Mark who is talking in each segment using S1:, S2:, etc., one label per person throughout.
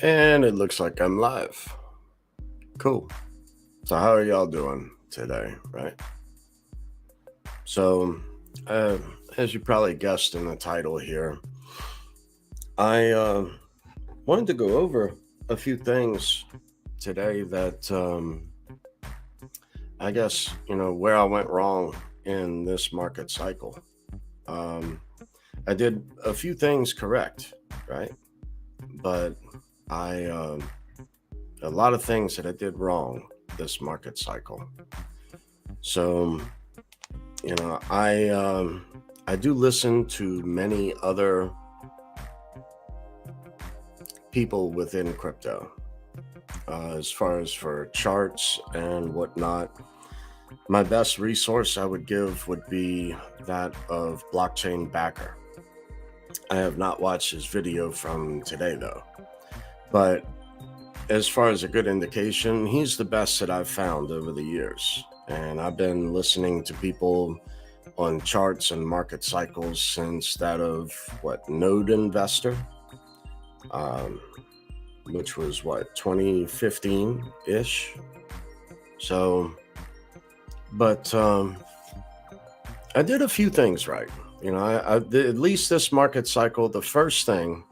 S1: And it looks like I'm live. Cool. So, how are y'all doing today, right? So, uh, as you probably guessed in the title here, I wanted to go over a few things today that I guess, where I went wrong in this market cycle. Um, I did a few things correct, right? But I a lot of things that I did wrong this market cycle. So, I do listen to many other people within crypto, as far as for charts and whatnot. My best resource I would give would be that of Blockchain Backer. I have not watched his video from today though, but as far as a good indication, he's the best that I've found over the years. And I've been listening to people on charts and market cycles since that of Node Investor, um, which was 2015 ish. So, but I did a few things right. At least this market cycle, the first thing,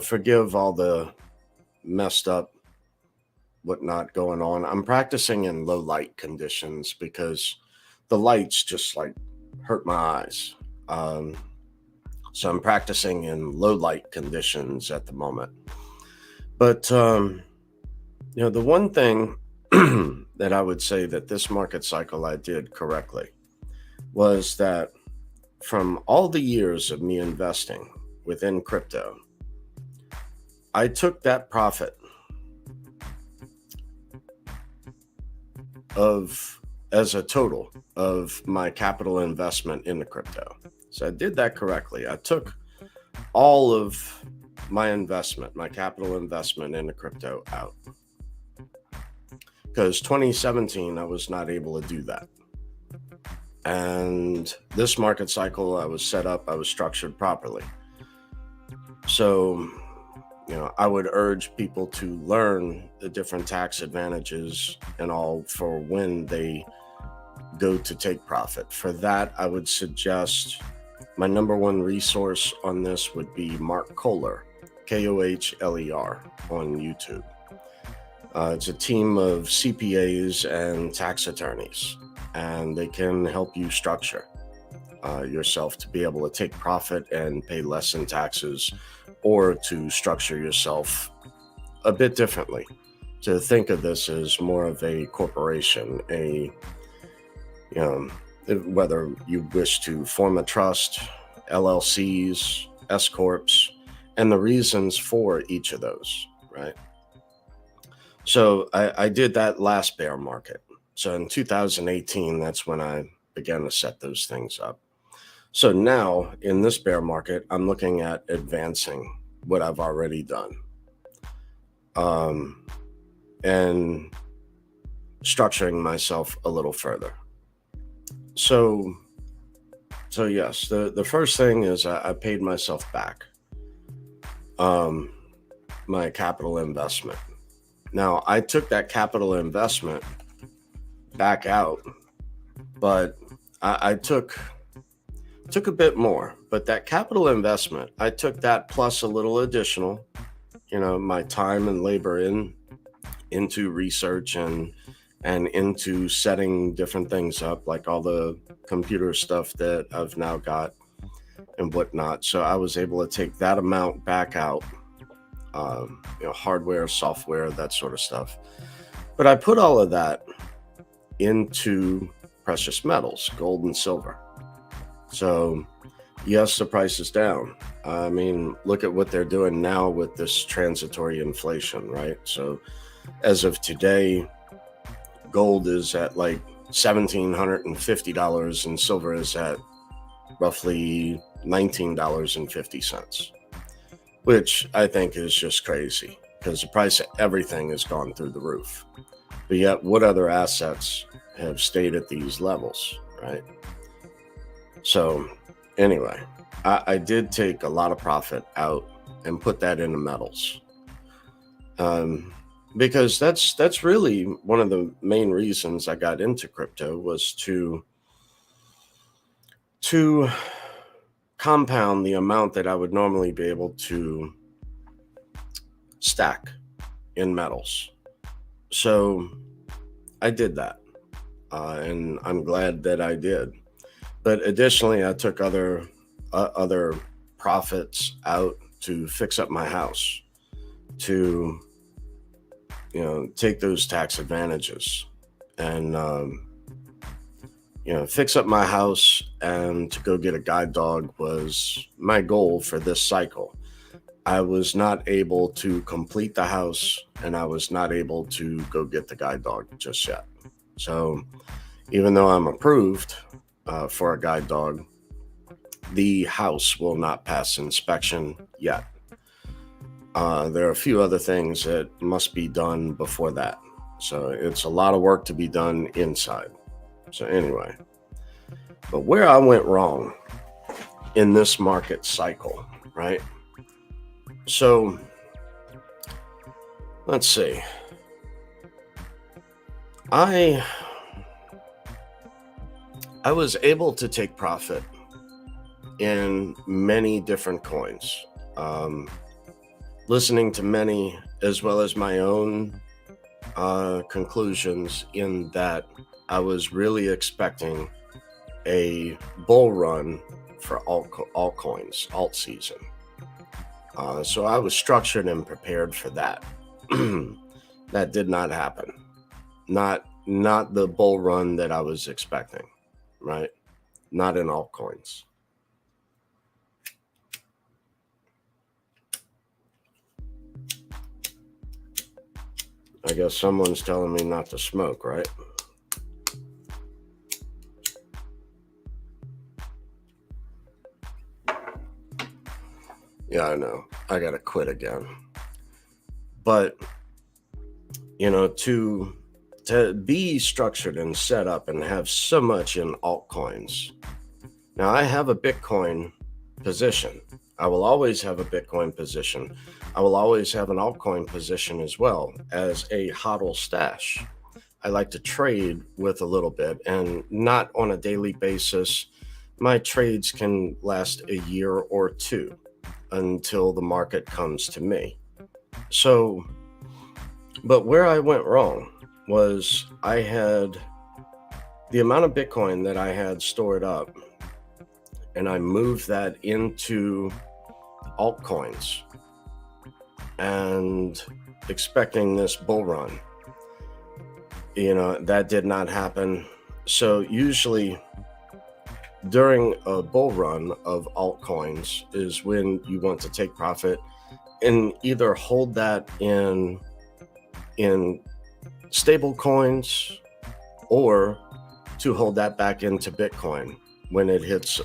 S1: forgive all the messed up whatnot going on. I'm practicing in low light conditions because the lights just like hurt my eyes. Um, so I'm practicing in low light conditions at the moment. But the one thing that I would say that this market cycle I did correctly was that from all the years of me investing within crypto, I took that profit of as a total of my capital investment in the crypto. So I did that correctly. I took all of my investment, my capital investment in the crypto out. Because 2017, I was not able to do that. And this market cycle, I was set up, I was structured properly. So, I would urge people to learn the different tax advantages and all for when they go to take profit. For that, I would suggest my number one resource on this would be Mark Kohler, Kohler, on YouTube. It's a team of CPAs and tax attorneys, and they can help you structure yourself to be able to take profit and pay less in taxes, or to structure yourself a bit differently, to think of this as more of a corporation, whether you wish to form a trust, LLCs, S corps, and the reasons for each of those, right? So I did that last bear market. So in 2018, that's when I began to set those things up. So now in this bear market, I'm looking at advancing what I've already done, and structuring myself a little further. So yes, the first thing is I paid myself back my capital investment. Now, I took that capital investment back out, but I took a bit more. But that capital investment, I took that plus a little additional, my time and labor into research and into setting different things up, like all the computer stuff that I've now got and whatnot. So I was able to take that amount back out, hardware, software, that sort of stuff. But I put all of that into precious metals, gold and silver. So yes, the price is down. I mean, look at what they're doing now with this transitory inflation, right? So as of today, gold is at like $1,750 and silver is at roughly $19.50, which I think is just crazy because the price of everything has gone through the roof. But yet, what other assets have stayed at these levels, right? So anyway, I did take a lot of profit out and put that into metals. um, because that's really one of the main reasons I got into crypto, was to compound the amount that I would normally be able to stack in metals. So I did that, and I'm glad that I did. But additionally, I took other profits out to fix up my house, to take those tax advantages, and fix up my house, and to go get a guide dog was my goal for this cycle. I was not able to complete the house, and I was not able to go get the guide dog just yet. So even though I'm approved for a guide dog, the house will not pass inspection yet. There are a few other things that must be done before that. So it's a lot of work to be done inside. So anyway, but where I went wrong in this market cycle, right? So let's see. I was able to take profit in many different coins, listening to many, as well as my own conclusions, in that I was really expecting a bull run for altcoins, alt season. So I was structured and prepared for that. That did not happen. Not the bull run that I was expecting, right? Not in altcoins. I guess someone's telling me not to smoke, right? Yeah, I know. I gotta quit again. But to be structured and set up and have so much in altcoins. Now, I have a Bitcoin position. I will always have a Bitcoin position. I will always have an altcoin position as well as a HODL stash. I like to trade with a little bit, and not on a daily basis. My trades can last a year or two until the market comes to me. So, but where I went wrong was I had the amount of Bitcoin that I had stored up, and I moved that into altcoins and expecting this bull run. That did not happen. So usually during a bull run of altcoins is when you want to take profit and either hold that in stable coins, or to hold that back into Bitcoin when it hits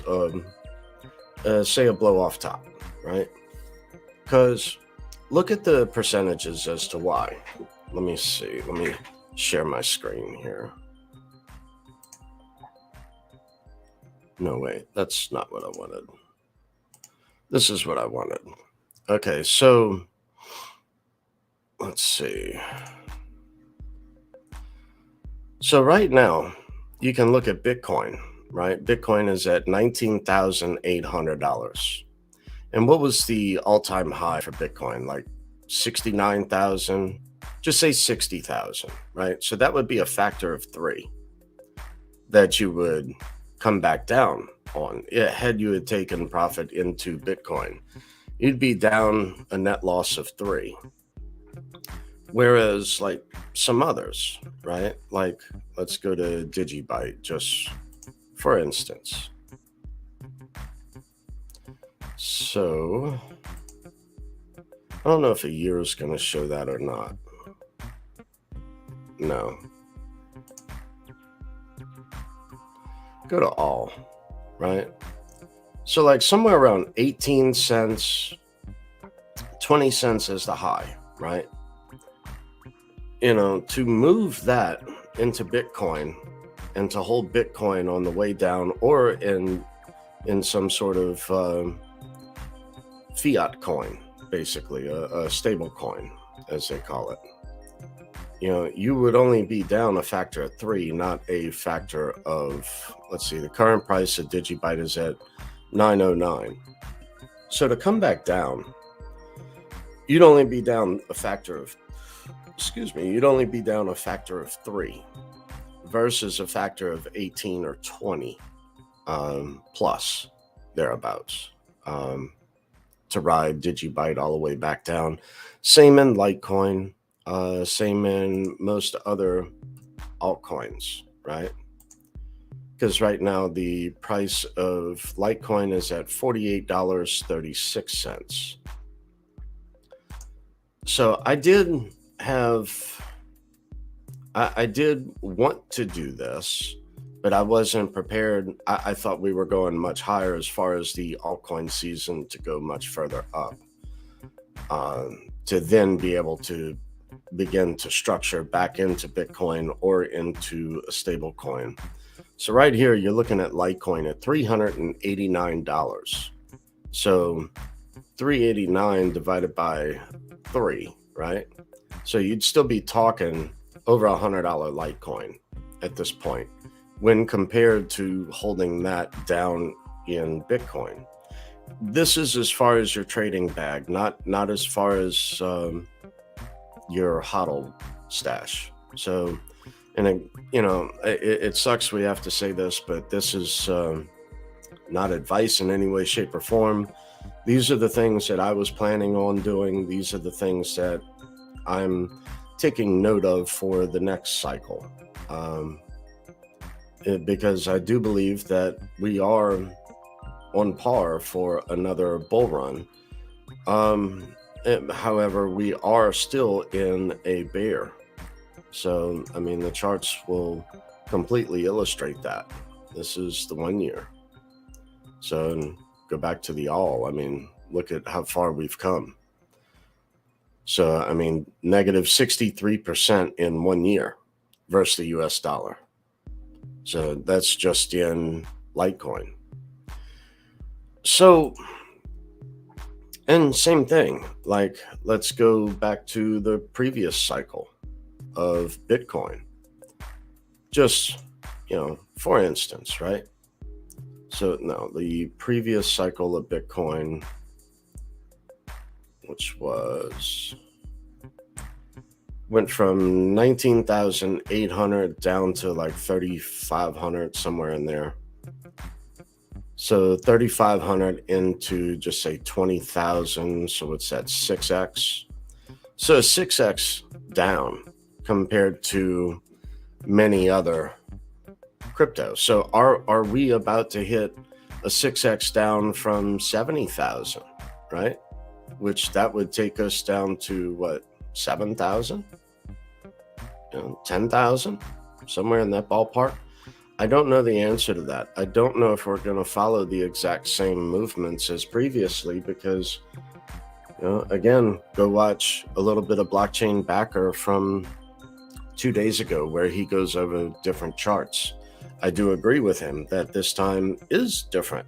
S1: say a blow off top, right? Because look at the percentages as to why. Let me see. Let me share my screen here. No, wait, that's not what I wanted. This is what I wanted. Okay, so let's see. So right now, you can look at Bitcoin, right? Bitcoin is at $19,800. And what was the all-time high for Bitcoin? Like 69,000, just say 60,000, right? So that would be a factor of 3 that you would come back down on. Had you had taken profit into Bitcoin, you'd be down a net loss of 3. Whereas like some others, right? Like let's go to Digibyte just for instance. So I don't know if a year is going to show that or not. No. Go to all, right? So like somewhere around 18 cents, 20 cents is the high, right? To move that into Bitcoin and to hold Bitcoin on the way down, or in some sort of fiat coin, basically a stable coin, as they call it. You would only be down a factor of 3, not a factor of, let's see, the current price of Digibyte is at 909. So to come back down, you'd only be down a factor of, you'd only be down a factor of 3 versus a factor of 18 or 20 plus, thereabouts, to ride Digibyte all the way back down. Same in Litecoin, same in most other altcoins, right? Because right now the price of Litecoin is at $48.36. So I did want to do this, but I wasn't prepared. I thought we were going much higher as far as the altcoin season to go much further up, to then be able to begin to structure back into Bitcoin or into a stable coin. So right here, you're looking at Litecoin at $389. So 389 divided by 3, right? So you'd still be talking over $100 Litecoin at this point when compared to holding that down in Bitcoin. This is as far as your trading bag, not as far as your HODL stash. So, and it sucks we have to say this, but this is not advice in any way, shape, or form. These are the things that I was planning on doing. These are the things that I'm taking note of for the next cycle, because I do believe that we are on par for another bull run. However, we are still in a bear. So, I mean, the charts will completely illustrate that. This is the 1 year. So go back to the all. I mean, look at how far we've come. So, I mean, negative 63% in 1 year versus the US dollar. So that's just in Litecoin. So, and same thing, like, let's go back to the previous cycle of Bitcoin. Just, for instance, right? So no, the previous cycle of Bitcoin, which went from 19,800 down to like 3,500, somewhere in there. So 3,500 into just say 20,000. So what's that? 6x. So 6x down compared to many other crypto. So are we about to hit a 6x down from 70,000, right? Which that would take us down to what, 7,000? 10,000? Somewhere in that ballpark. I don't know the answer to that. I don't know if we're going to follow the exact same movements as previously because, again, go watch a little bit of Blockchain Backer from 2 days ago where he goes over different charts. I do agree with him that this time is different.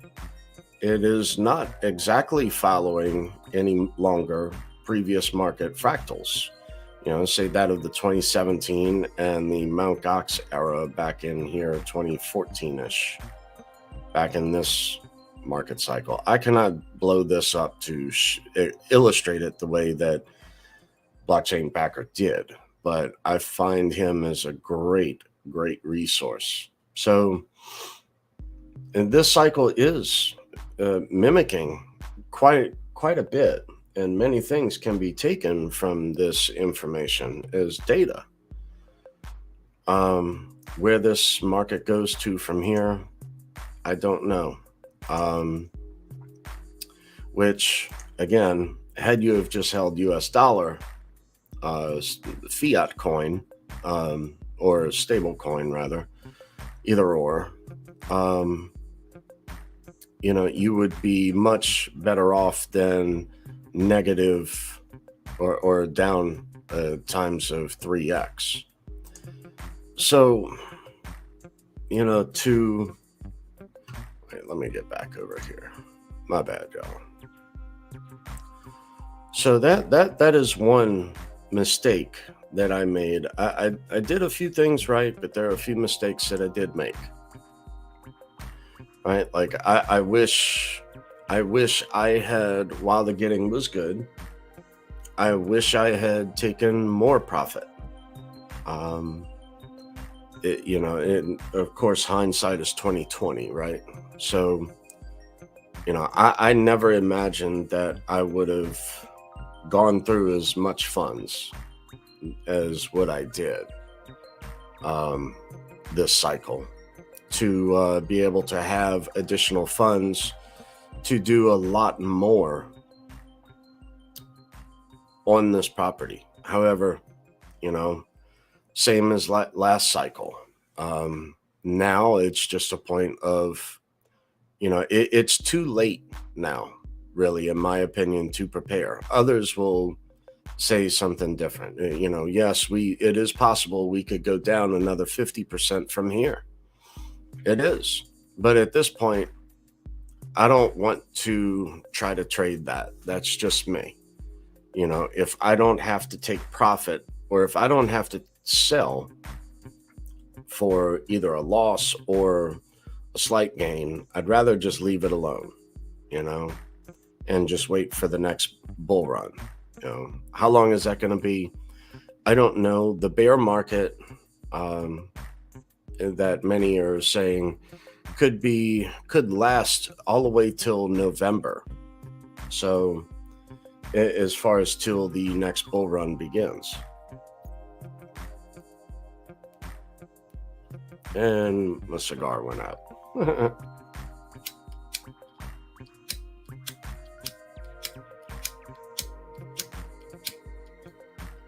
S1: It is not exactly following any longer previous market fractals. Say that of the 2017 and the Mt. Gox era back in here, 2014-ish, back in this market cycle. I cannot blow this up to illustrate it the way that Blockchain Backer did, but I find him as a great, great resource. So, and this cycle is mimicking quite a bit. And many things can be taken from this information as data. Where this market goes to from here, I don't know. Which, again, had you have just held US dollar, fiat coin, or stable coin rather, either or, you would be much better off than negative or down times of 3x. So, wait, let me get back over here. My bad, y'all. So that is one mistake that I made. I did a few things right, but there are a few mistakes that I did make. Right? Like I wish I had, while the getting was good, I wish I had taken more profit. Um, of course, hindsight is 2020, right? So, I never imagined that I would have gone through as much funds as what I did um, this cycle to be able to have additional funds to do a lot more on this property. However, you know, same as last cycle. Now it's just a point of, it's too late now, really, in my opinion, to prepare. Others will say something different. Yes, it is possible we could go down another 50% from here. It is. But at this point, I don't want to try to trade that. That's just me. If I don't have to take profit, or if I don't have to sell for either a loss or a slight gain, I'd rather just leave it alone, you know, and just wait for the next bull run. How long is that going to be? I don't know. The bear market that many are saying could last all the way till November. So as far as till the next bull run begins. And my cigar went out.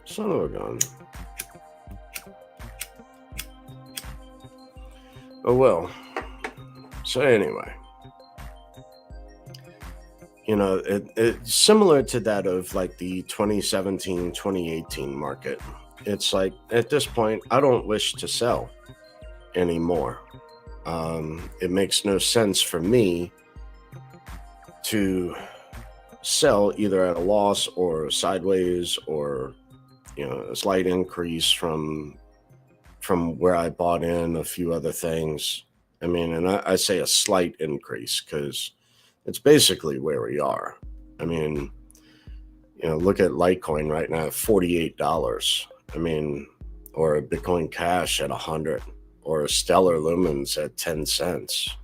S1: Son of a gun. Oh well. So anyway, it's similar to that of like the 2017, 2018 market. It's like at this point, I don't wish to sell anymore. It makes no sense for me to sell either at a loss or sideways, or a slight increase from where I bought in a few other things. I mean, and I say a slight increase because it's basically where we are. I mean, look at Litecoin right now, $48. I mean, or a Bitcoin Cash at 100, or a Stellar Lumens at 10 cents.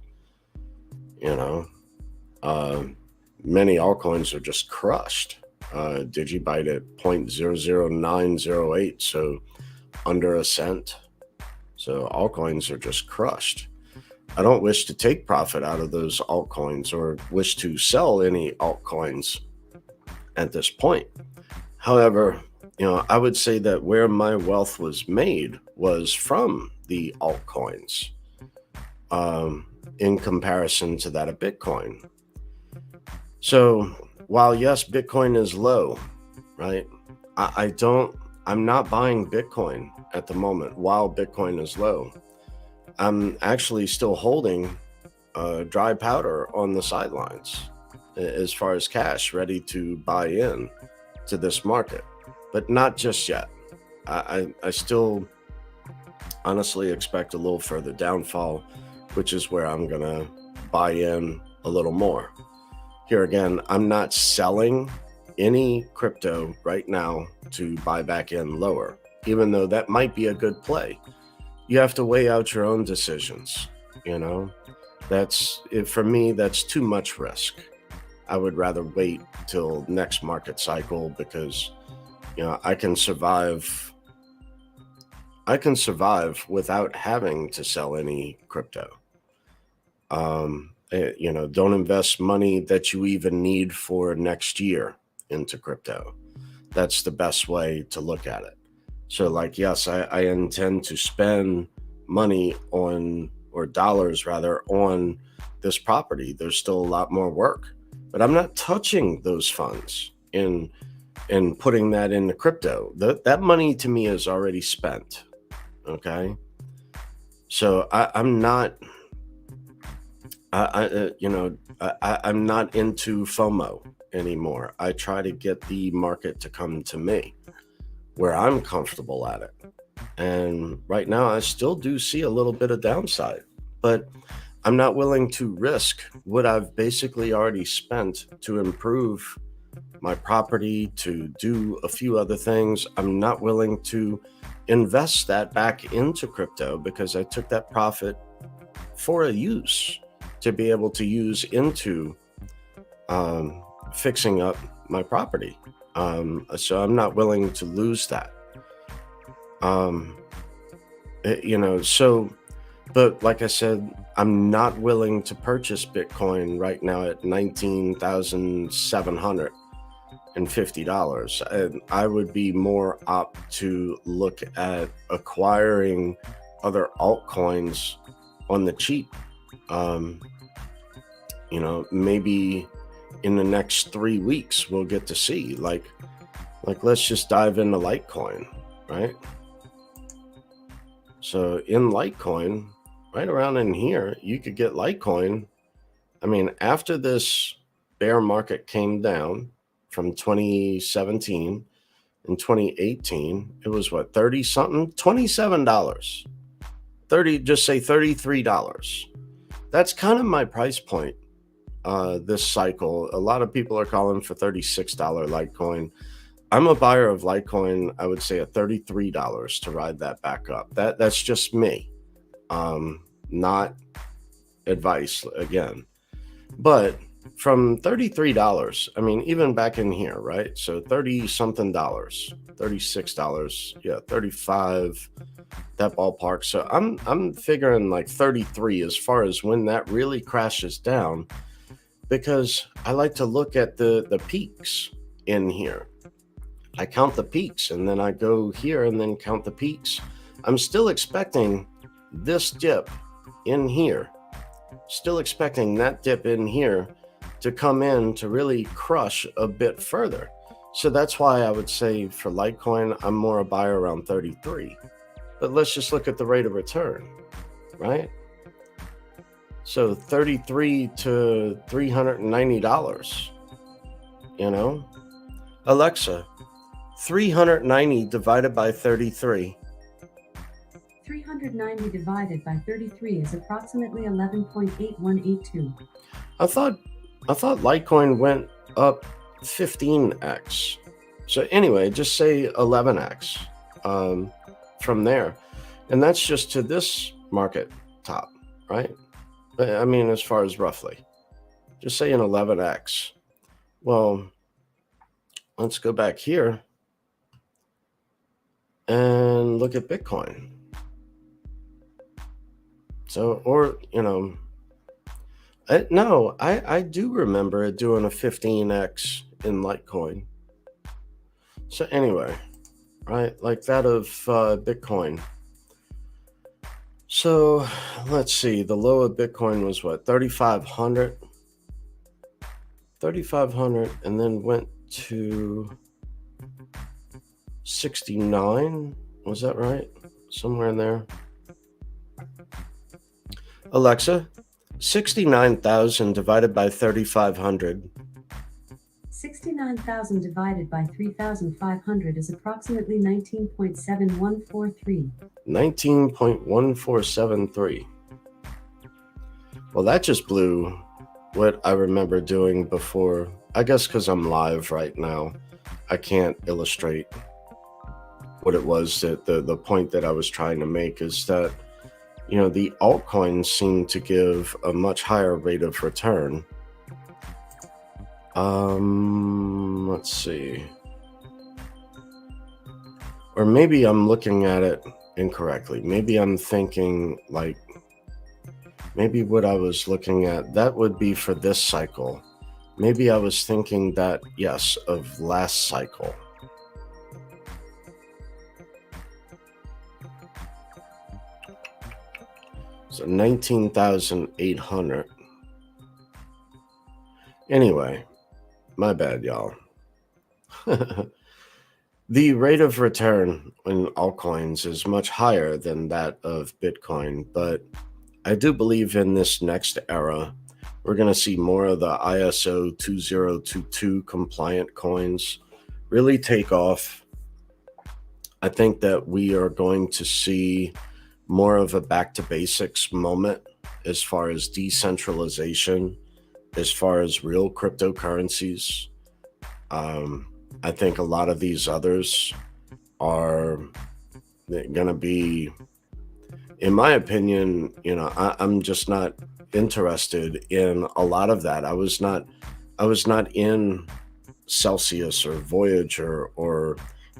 S1: Many altcoins are just crushed. Digibyte at 0.00908, so under a cent. So altcoins are just crushed. I don't wish to take profit out of those altcoins or wish to sell any altcoins at this point. However, I would say that where my wealth was made was from the altcoins, in comparison to that of Bitcoin. So while yes, Bitcoin is low, right? I'm not buying Bitcoin at the moment while Bitcoin is low. I'm actually still holding dry powder on the sidelines as far as cash, ready to buy in to this market, but not just yet. I still honestly expect a little further downfall, which is where I'm going to buy in a little more. Here again, I'm not selling any crypto right now to buy back in lower, even though that might be a good play. You have to weigh out your own decisions. That's it. For me, that's too much risk. I would rather wait till next market cycle because, I can survive without having to sell any crypto. Don't invest money that you even need for next year into crypto. That's the best way to look at it. So like, yes, I intend to spend money on, or dollars rather, on this property. There's still a lot more work, but I'm not touching those funds in putting that into crypto. That money to me is already spent. Okay. So I'm not, I'm not into FOMO anymore. I try to get the market to come to me where I'm comfortable at it. And right now, I still do see a little bit of downside, but I'm not willing to risk what I've basically already spent to improve my property, to do a few other things. I'm not willing to invest that back into crypto because I took that profit for a use to be able to use into fixing up my property. So I'm not willing to lose that. But like I said, I'm not willing to purchase Bitcoin right now at $19,750. And I would be more apt to look at acquiring other altcoins on the cheap. Maybe in the next 3 weeks, we'll get to see, like let's just dive into Litecoin, right? So in Litecoin, right around in here, you could get Litecoin. I mean, after this bear market came down from 2017 and 2018, it was what, 30 something, $27, just say $33. That's kind of my price point this cycle. A lot of people are calling for $36 Litecoin. I'm a buyer of Litecoin, I would say at $33 to ride that back up. That's just me. Not advice again. But from $33, I mean, even back in here, right? So 30 something dollars, $36, yeah, 35, that ballpark. So I'm figuring like 33 as far as when that really crashes down, because I like to look at the peaks in here. I count the peaks and then I go here and then count the peaks. I'm still expecting this dip in here, still expecting that dip in here to come in to really crush a bit further. So that's why I would say for Litecoin, I'm more a buyer around 33. But let's just look at the rate of return, right? So 33 to $390, Alexa, 390 divided by 33.
S2: 390 divided by 33 is approximately 11.8182.
S1: I thought Litecoin went up 15x. So anyway, just say 11x from there. And that's just to this market top, right? I mean, as far as roughly. Just say an 11x. Well, let's go back here and look at Bitcoin. So, I do remember it doing a 15x in Litecoin. So anyway, right, like that of Bitcoin. So let's see, the low of Bitcoin was what, 3,500? 3,500, and then went to 69. Was that right? Somewhere in there. Alexa, 69,000 divided by 3,500.
S2: 69,000 divided by 3,500 is approximately 19.7143.
S1: 19.1473. Well, that just blew what I remember doing before. I guess because I'm live right now, I can't illustrate what it was. That the point that I was trying to make is that, the altcoins seem to give a much higher rate of return. Let's see. Or maybe I'm looking at it incorrectly. Maybe I'm thinking maybe what I was looking at, that would be for this cycle. Maybe I was thinking that, yes, of last cycle. So 19,800. Anyway, my bad, y'all. The rate of return in altcoins is much higher than that of Bitcoin, but I do believe in this next era, we're going to see more of the ISO 2022 compliant coins really take off. I think that we are going to see more of a back to basics moment as far as decentralization, as far as real cryptocurrencies. Um, I think a lot of these others are going to be, in my opinion, I'm just not interested in a lot of that. I was not in Celsius or Voyager or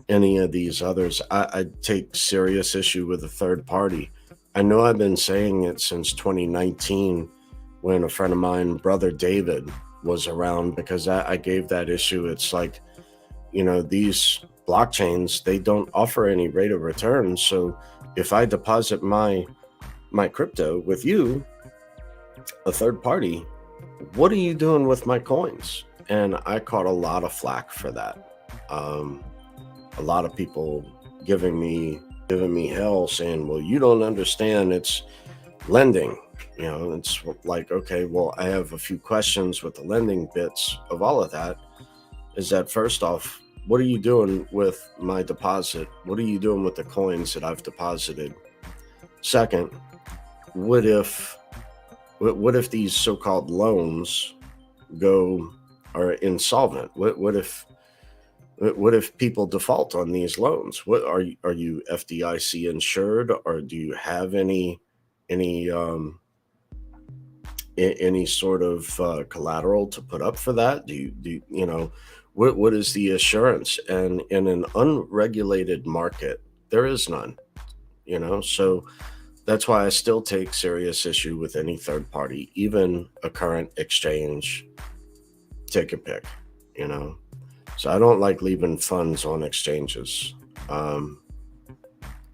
S1: any of these others. I take serious issue with a third party. I know I've been saying it since 2019 when a friend of mine, Brother David, was around, because I gave that issue. It's like, these blockchains, they don't offer any rate of return. So if I deposit my crypto with you, a third party, what are you doing with my coins? And I caught a lot of flack for that. A lot of people giving me hell, saying, well, you don't understand, it's lending. It's like, okay, well, I have a few questions with the lending bits of all of that. Is that, first off, what are you doing with my deposit? What are you doing with the coins that I've deposited? Second, what if these so-called loans are insolvent? What if people default on these loans? What are you FDIC insured, or do you have any any sort of collateral to put up for that? What is the assurance? And in an unregulated market, there is none. So that's why I still take serious issue with any third party, even a current exchange. Take a pick. you know so I don't like leaving funds on exchanges.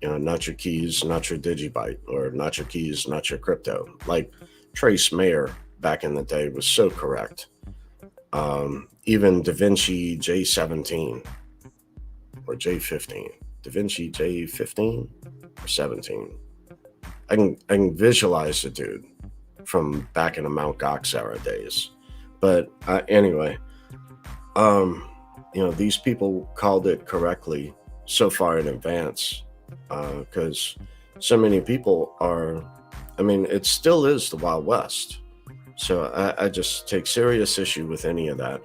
S1: Not your keys, not your digibyte, or not your keys, not your crypto. Like Trace Mayer back in the day was so correct. Even Da Vinci J17 or J15, Da Vinci J15 or 17. I can visualize the dude from back in the Mount Gox era days. But anyway, these people called it correctly so far in advance, because so many people are. I mean, it still is the Wild West. So I just take serious issue with any of that.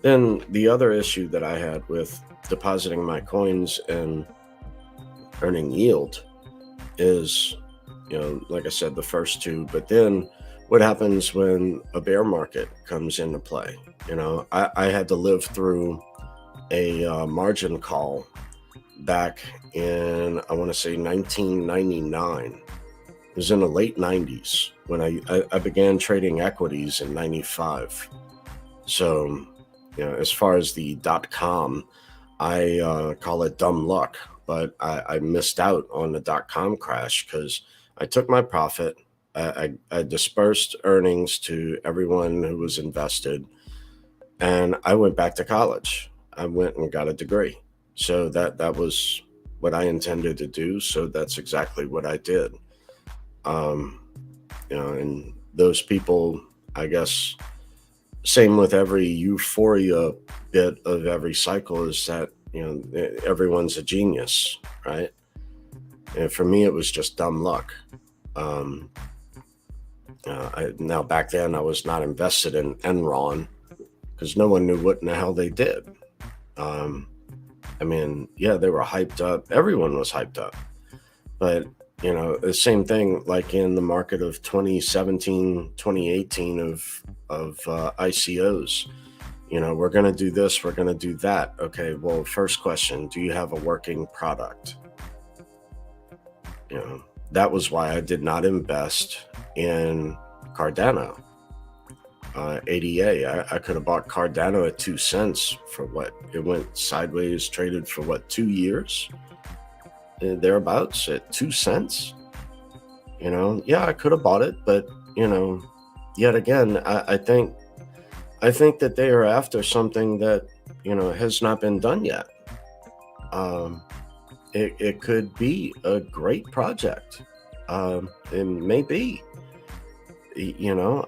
S1: Then the other issue that I had with depositing my coins and earning yield is, like I said, the first two. But then what happens when a bear market comes into play? I had to live through a margin call back in, I want to say, 1999. It was in the late 90s when I began trading equities in 95. So, as far as the .com, I call it dumb luck, but I missed out on the .com crash because I took my profit. I dispersed earnings to everyone who was invested, and I went back to college. I went and got a degree. So that was what I intended to do. So that's exactly what I did. Um, and those people, I guess, same with every euphoria bit of every cycle, is that, everyone's a genius, right? And for me, it was just dumb luck. Um, Now, back then, I was not invested in Enron because no one knew what in the hell they did. Um, I mean, yeah, they were hyped up. Everyone was hyped up. But, the same thing like in the market of 2017, 2018 of ICOs. We're going to do this, we're going to do that. Okay, well, first question, do you have a working product? That was why I did not invest in Cardano. ADA, I could have bought Cardano at 2 cents for what? It went sideways, traded for what, 2 years? Thereabouts at 2 cents. Yeah, I could have bought it, but yet again, I think that they are after something that has not been done yet. It could be a great project. It may be.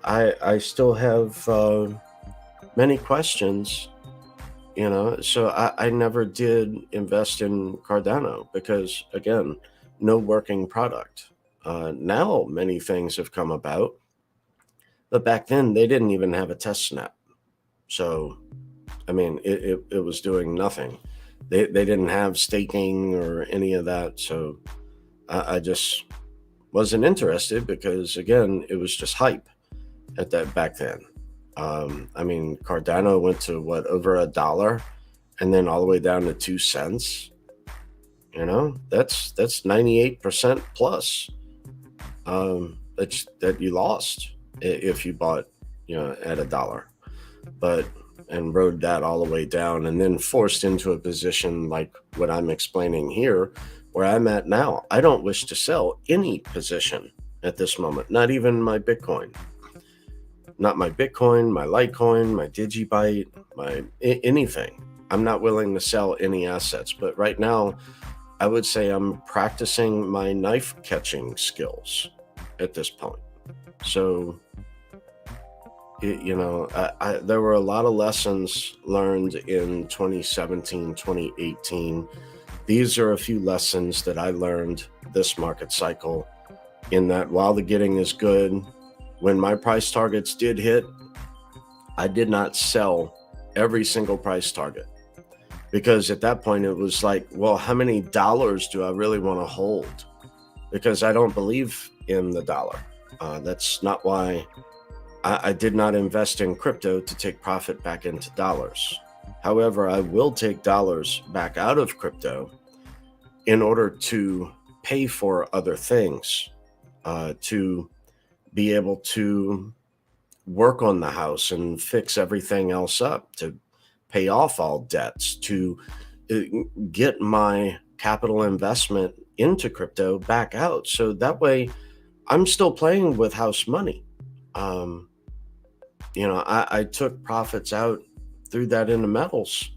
S1: I still have many questions So I never did invest in Cardano because, again, no working product. Now many things have come about, but back then they didn't even have a test net. So, I mean, it was doing nothing. They didn't have staking or any of that. So I just wasn't interested because, again, it was just hype at that back then. I mean, Cardano went to what, over $1, and then all the way down to 2 cents. That's 98% plus that you lost if you bought at $1, but and rode that all the way down, and then forced into a position like what I'm explaining here, where I'm at now. I don't wish to sell any position at this moment, not even my Bitcoin. Not my Bitcoin, my Litecoin, my Digibyte, my anything. I'm not willing to sell any assets. But right now, I would say I'm practicing my knife catching skills at this point. So, there were a lot of lessons learned in 2017, 2018. These are a few lessons that I learned this market cycle, in that while the getting is good, when my price targets did hit, I did not sell every single price target, because at that point it was like, well, how many dollars do I really want to hold? Because I don't believe in the dollar. That's not why I did not invest in crypto, to take profit back into dollars. However, I will take dollars back out of crypto in order to pay for other things, to be able to work on the house and fix everything else up, to pay off all debts, to get my capital investment into crypto back out. So that way I'm still playing with house money. I took profits out, threw that into metals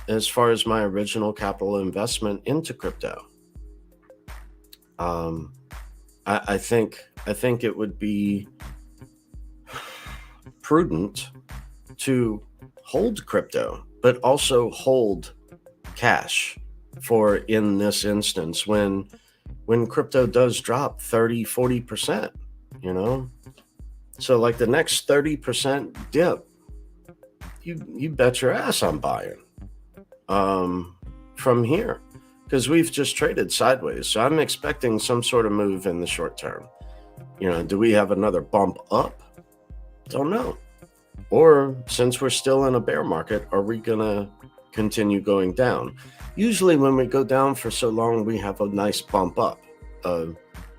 S1: as far as my original capital investment into crypto. I think it would be prudent to hold crypto, but also hold cash for, in this instance, when crypto does drop 30-40%, so like the next 30% dip, you bet your ass I'm buying from here, because we've just traded sideways. So I'm expecting some sort of move in the short term. Do we have another bump up? Don't know. Or, since we're still in a bear market, are we gonna continue going down? Usually when we go down for so long, we have a nice bump up,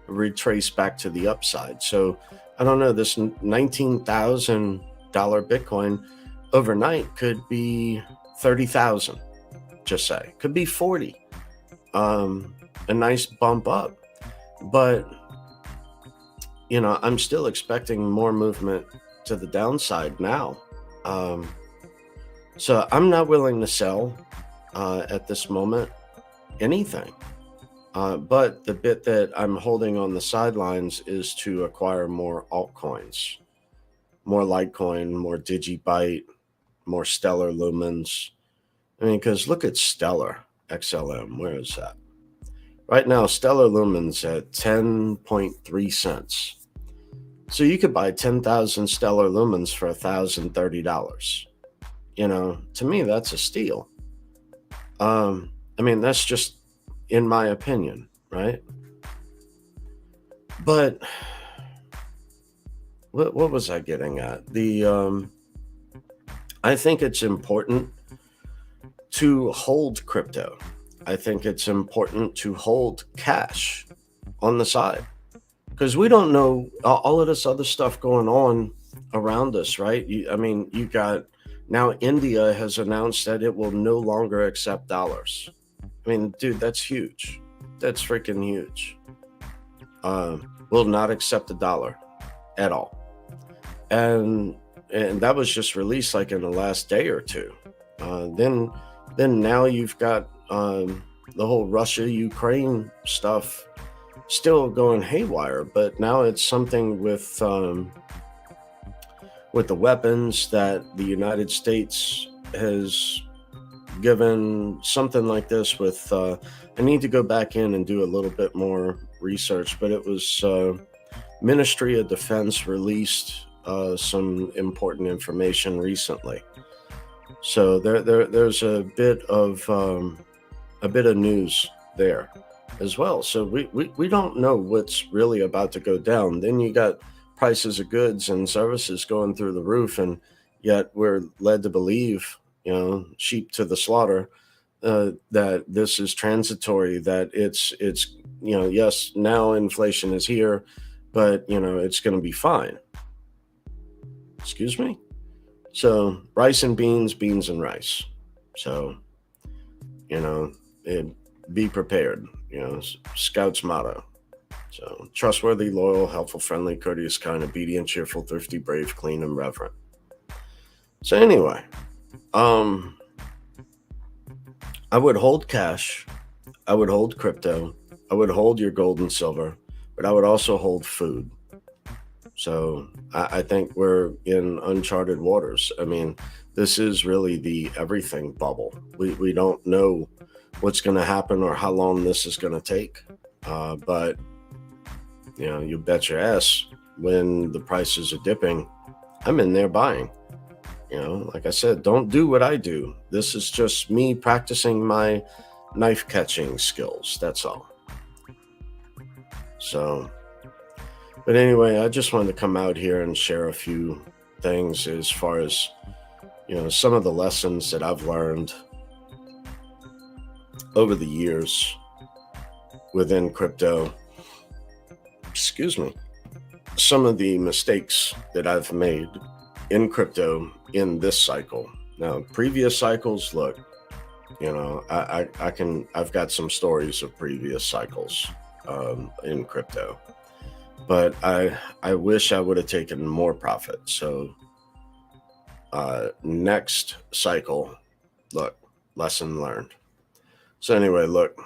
S1: retrace back to the upside. So I don't know, this $19,000 Bitcoin overnight could be 30,000, just say. Could be 40. A nice bump up. But, I'm still expecting more movement to the downside now. So I'm not willing to sell at this moment anything. But the bit that I'm holding on the sidelines is to acquire more altcoins, more Litecoin, more Digibyte, more Stellar Lumens. I mean, because look at Stellar XLM. Where is that? Right now, Stellar Lumens at 10.3 cents. So you could buy 10,000 Stellar Lumens for $1,030. To me, that's a steal. I mean, that's just in my opinion, right? But what was I getting at? I think it's important to hold crypto. I think it's important to hold cash on the side, because we don't know all of this other stuff going on around us, right? You got, now India has announced that it will no longer accept dollars. I mean, dude, that's huge. That's freaking huge. Will not accept a dollar at all. And that was just released like in the last day or two. Then now you've got the whole Russia-Ukraine stuff still going haywire, but now it's something with the weapons that the United States has given something like this with, I need to go back in and do a little bit more research, but it was Ministry of Defense released some important information recently. So there's a bit of news there as well. So we don't know what's really about to go down. Then you got prices of goods and services going through the roof, and yet we're led to believe, sheep to the slaughter, that this is transitory, that it's yes, now inflation is here, but it's going to be fine. Excuse me. So rice and beans, beans and rice. So be prepared. Scout's motto. So trustworthy, loyal, helpful, friendly, courteous, kind, obedient, cheerful, thrifty, brave, clean, and reverent. So anyway, I would hold cash, I would hold crypto, I would hold your gold and silver, but I would also hold food. So I think we're in uncharted waters. I mean, this is really the everything bubble. We don't know what's going to happen or how long this is going to take. But, you bet your ass when the prices are dipping, I'm in there buying. Like I said, don't do what I do. This is just me practicing my knife catching skills. That's all. So, but anyway, I just wanted to come out here and share a few things as far as, some of the lessons that I've learned over the years within crypto. Excuse me. Some of the mistakes that I've made in crypto in this cycle. Now, previous cycles, look, I've got some stories of previous cycles in crypto, but I wish I would have taken more profit. So next cycle, look, lesson learned. So anyway, look,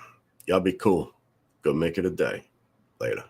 S1: y'all be cool. Go make it a day. Later.